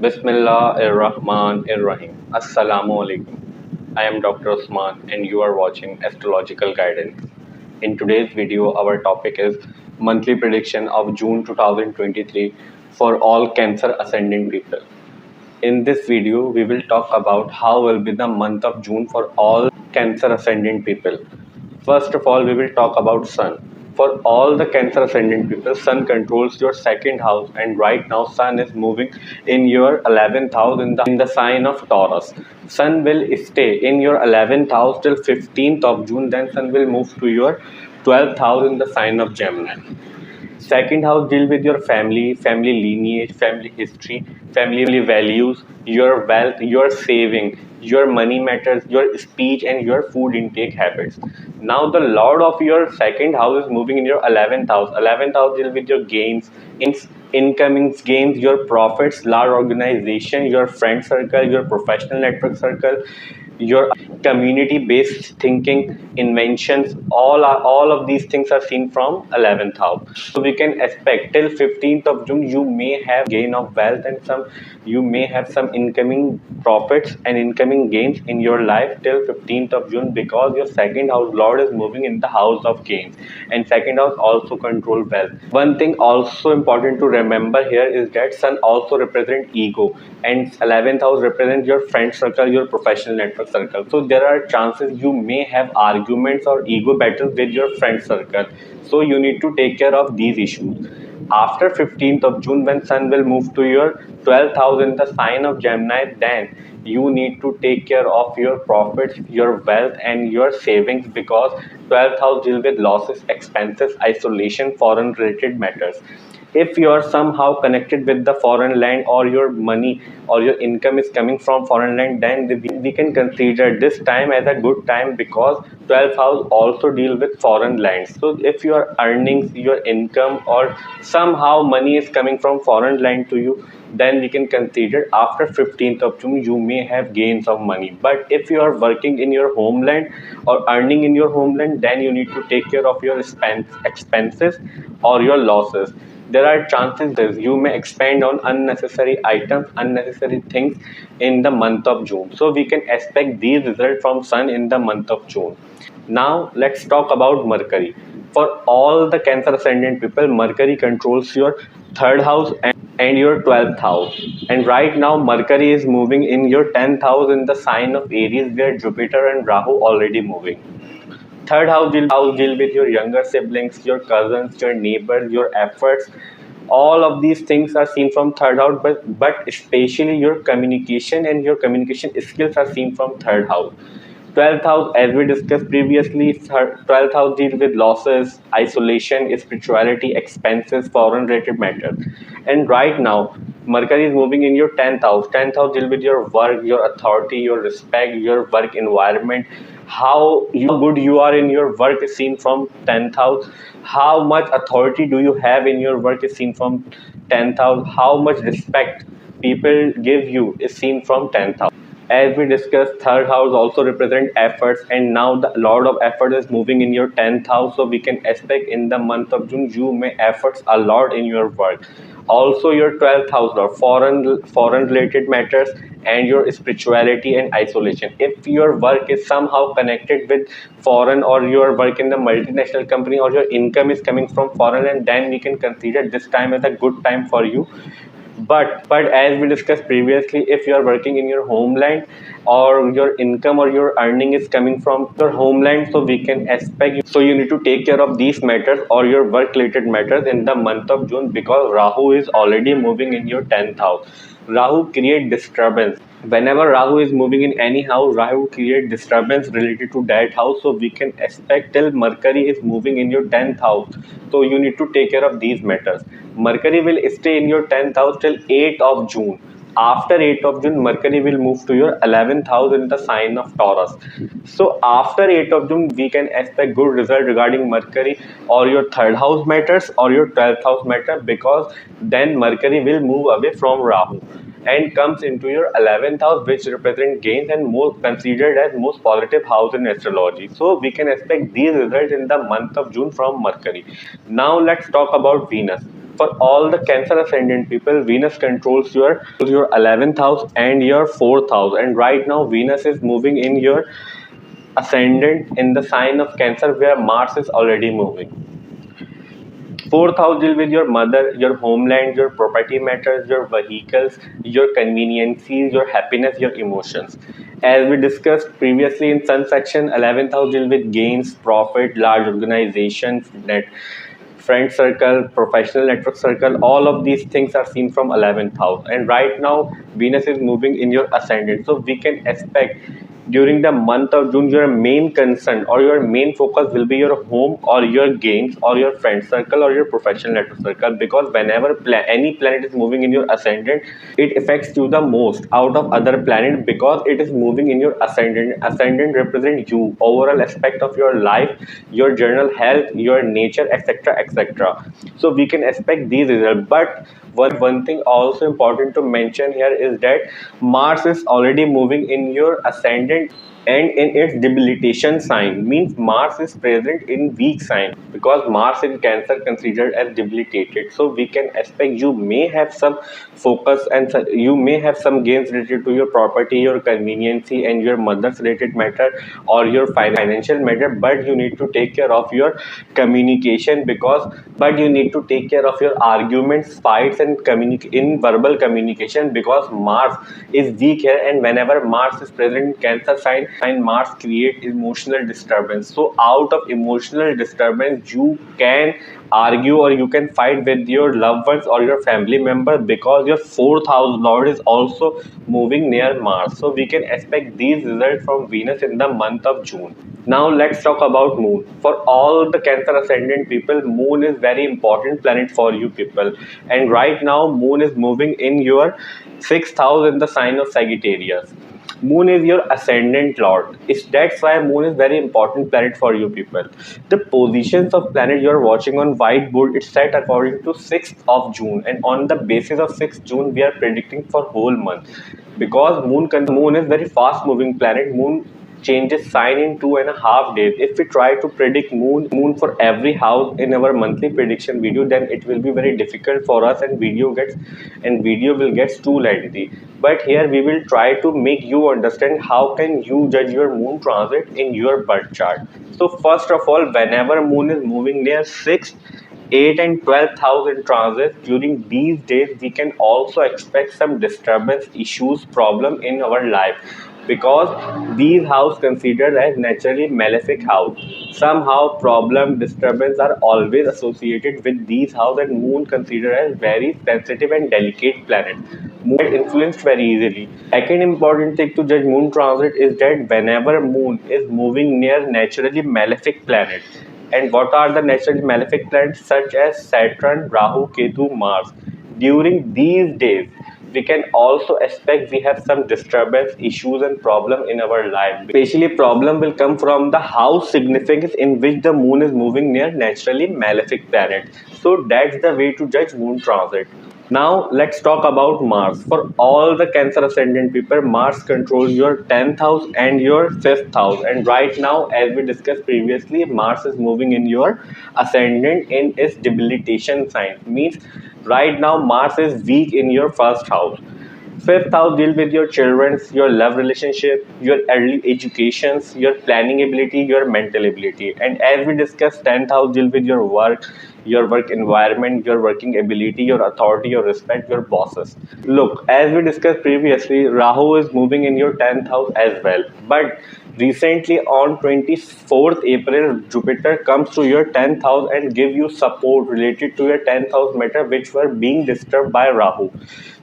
Bismillahirrahmanirrahim. Assalamu alaikum. I am Dr. Usman and you are watching Astrological Guidance. In today's video, our topic is monthly prediction of June 2023 for all Cancer Ascendant people. In this video, we will talk about how will be the month of June for all Cancer Ascendant people. First of all, we will talk about Sun. For all the Cancer Ascendant people, Sun controls your second house, and right now Sun is moving in your 11th house in the sign of Taurus. Sun will stay in your 11th house till 15th of June, then Sun will move to your 12th house in the sign of Gemini. Second house deal with your family, family lineage, family history, family values, your wealth, your saving, your money matters, your speech and your food intake habits. Now the lord of your second house is moving in your 11th house. 11th house deal with your gains, incoming gains, your profits, large organization, your friend circle, your professional network circle, your community based thinking, inventions, all of these things are seen from 11th house. So we can expect till 15th of June you may have gain of wealth, and you may have some incoming profits and incoming gains in your life till 15th of June, because your second house lord is moving in the house of gains, and second house also control wealth. One thing also important to remember here is that Sun also represent ego, and 11th house represents your friend circle, your professional network circle. So there are chances you may have arguments or ego battles with your friend circle. So you need to take care of these issues. After 15th of June, when Sun will move to your 12th house in the sign of Gemini, then you need to take care of your profits, your wealth and your savings, because 12th house deals with losses, expenses, isolation, foreign related matters. If you are somehow connected with the foreign land, or your money or your income is coming from foreign land, then we can consider this time as a good time, because 12th house also deal with foreign lands. So if your earnings, your income, or somehow money is coming from foreign land to you, then we can consider after 15th of June you may have gains of money. But if you are working in your homeland or earning in your homeland, then you need to take care of your expenses or your losses. There are chances that you may expand on unnecessary items, unnecessary things in the month of June. So we can expect these results from Sun in the month of June. Now let's talk about Mercury. For all the Cancer Ascendant people, Mercury controls your third house and your 12th house. And right now Mercury is moving in your 10th house in the sign of Aries, where Jupiter and Rahu already moving. Third house deal with your younger siblings, your cousins, your neighbors, your efforts. All of these things are seen from third house, but especially your communication and your communication skills are seen from third house. 12th house, as we discussed previously, 12th house deals with losses, isolation, spirituality, expenses, foreign related matters. And right now, Mercury is moving in your 10th house. 10th house deals with your work, your authority, your respect, your work environment. How good you are in your work is seen from 10th house. How much authority do you have in your work is seen from 10th house. How much respect people give you is seen from 10th house. As we discussed, third house also represent efforts, and now the lord of effort is moving in your 10th house. So we can expect in the month of June you may efforts a lot in your work. Also your 12th house lord, foreign related matters, and your spirituality and isolation. If your work is somehow connected with foreign, or your work in the multinational company, or your income is coming from foreign, and then we can consider this time as a good time for you. But as we discussed previously, if you are working in your homeland, or your income or your earning is coming from your homeland, so we can expect you, so you need to take care of these matters or your work related matters in the month of June, because Rahu is already moving in your 10th house. Rahu create disturbance. Whenever Rahu is moving in any house, Rahu create disturbance related to that house. So we can expect till Mercury is moving in your 10th house. So you need to take care of these matters. Mercury will stay in your 10th house till 8th of June. After 8th of June, Mercury will move to your 11th house in the sign of Taurus. So after 8th of June, we can expect good result regarding Mercury, or your third house matters or your 12th house matter, because then Mercury will move away from Rahu and comes into your 11th house, which represent gains and more considered as most positive house in astrology. So we can expect these results in the month of June from Mercury. Now let's talk about Venus. For all the Cancer Ascendant people, Venus controls your 11th house and your 4th house, and right now Venus is moving in your ascendant in the sign of Cancer, where Mars is already moving. Fourth house deal with your mother, your homeland, your property matters, your vehicles, your conveniences, your happiness, your emotions. As we discussed previously in Sun section, 11th house deal with gains, profit, large organizations, net friend circle, professional network circle. All of these things are seen from 11th house. And right now, Venus is moving in your ascendant. So we can expect during the month of June, your main concern or your main focus will be your home or your gains or your friend circle or your professional network circle, because whenever any planet is moving in your ascendant, it affects you the most out of other planet, because it is moving in your ascendant. Ascendant represent you, overall aspect of your life, your general health, your nature, etc, etc. So we can expect these results. But one thing also important to mention here is that Mars is already moving in your ascendant and in its debilitation sign, means Mars is present in weak sign, because Mars in Cancer considered as debilitated. So we can expect you may have some focus and you may have some gains related to your property, your conveniency, and your mother's related matter or your financial matter, but you need to take care of your communication, because but you need to take care of your arguments, fights, and in verbal communication, because Mars is weak here, and whenever Mars is present in Cancer sign, Mars create emotional disturbance. So out of emotional disturbance, you can argue or you can fight with your loved ones or your family member, because your fourth house lord is also moving near Mars. So we can expect these results from Venus in the month of June. Now let's talk about Moon. For all the Cancer Ascendant people, Moon is very important planet for you people. And right now Moon is moving in your 6th house in the sign of Sagittarius. Moon is your ascendant lord. That's why Moon is very important planet for you people. The positions of planet you are watching on whiteboard, it's set according to 6th of June, and on the basis of 6th June we are predicting for whole month, because Moon is very fast moving planet. Moon changes sign in 2.5 days. If we try to predict moon for every house in our monthly prediction video, then it will be very difficult for us, and video will get too lengthy. But here we will try to make you understand how can you judge your moon transit in your birth chart. So first of all, whenever moon is moving near 6th, 8th and 12th house in transit, during these days we can also expect some disturbance, issues, problem in our life, because these house considered as naturally malefic house. Somehow problem, disturbance are always associated with these house, and moon considered as very sensitive and delicate planet. Moon get influenced very easily. Second important thing to judge moon transit is that whenever moon is moving near naturally malefic planet, and what are the naturally malefic planets such as Saturn, Rahu, Ketu, Mars, during these days we can also expect we have some disturbance, issues, and problem in our life. Especially problem will come from the house significance in which the moon is moving near naturally malefic planet. So that's the way to judge moon transit. Now let's talk about Mars. For all the Cancer Ascendant people, Mars controls your 10th house and your 5th house. And right now, as we discussed previously, Mars is moving in your ascendant in its debilitation sign. Means right now Mars is weak in your first house. Fifth house deal with your children's, your love relationship, your early educations, your planning ability, your mental ability. And as we discussed, 10th house deal with your work environment, your working ability, your authority, your respect, your bosses. Look, as we discussed previously, Rahu is moving in your 10th house as well. But recently on 24th April, Jupiter comes to your 10th house and give you support related to your 10th house matter, which were being disturbed by Rahu.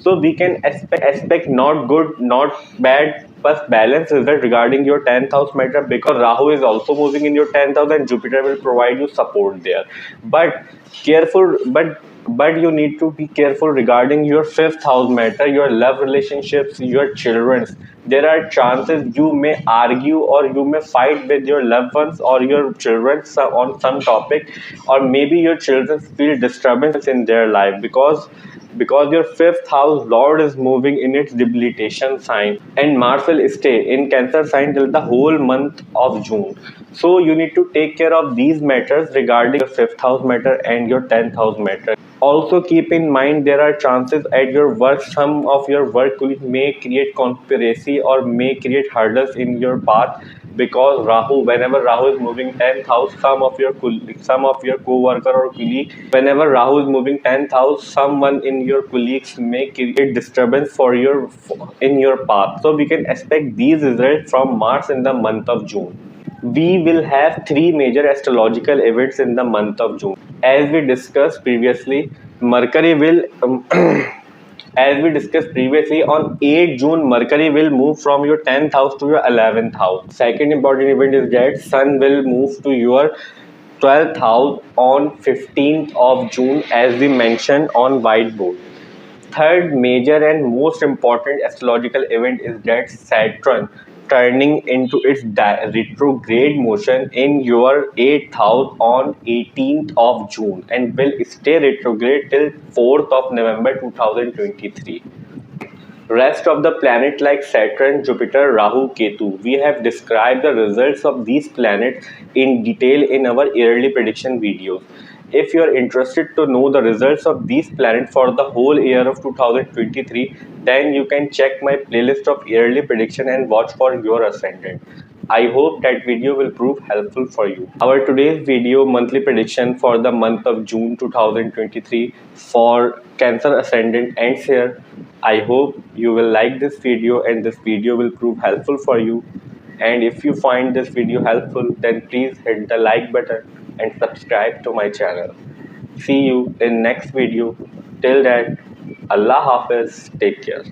So we can expect not good, not bad, but balanced result regarding your 10th house matter, because Rahu is also moving in your 10th house and Jupiter will provide you support there. But careful, but you need to be careful regarding your 5th house matter, your love relationships, your children's. There are chances you may argue or you may fight with your loved ones or your children on some topic, or maybe your children feel disturbance in their life, because your 5th house lord is moving in its debilitation sign, and Mars will stay in Cancer sign till the whole month of June. So you need to take care of these matters regarding your 5th house matter and your 10th house matter. Also keep in mind there are chances at your work some of your work colleagues may create conspiracy or may create hurdles in your path, because Rahu, whenever Rahu is moving 10th house, some of your co-worker or colleague, whenever Rahu is moving 10th house, someone in your colleagues may create disturbance for your in your path. So we can expect these results from Mars in the month of June. We will have three major astrological events in the month of June. As we discussed previously, Mercury will, as we discussed previously, on 8 June, Mercury will move from your 10th house to your 11th house. Second important event is that Sun will move to your 12th house on 15th of June, as we mentioned on whiteboard. Third major and most important astrological event is that Saturn turning into its retrograde motion in your 8th house on 18th of June and will stay retrograde till 4th of November 2023. Rest of the planet like Saturn, Jupiter, Rahu, Ketu. We have described the results of these planets in detail in our yearly prediction videos. If you are interested to know the results of these planets for the whole year of 2023, then you can check my playlist of yearly prediction and watch for your ascendant. I hope that video will prove helpful for you. Our today's video monthly prediction for the month of June 2023 for Cancer Ascendant ends here. I hope you will like this video and this video will prove helpful for you. And if you find this video helpful, then please hit the like button and subscribe to my channel. See you in next video. Till then, Allah Hafiz. Take care.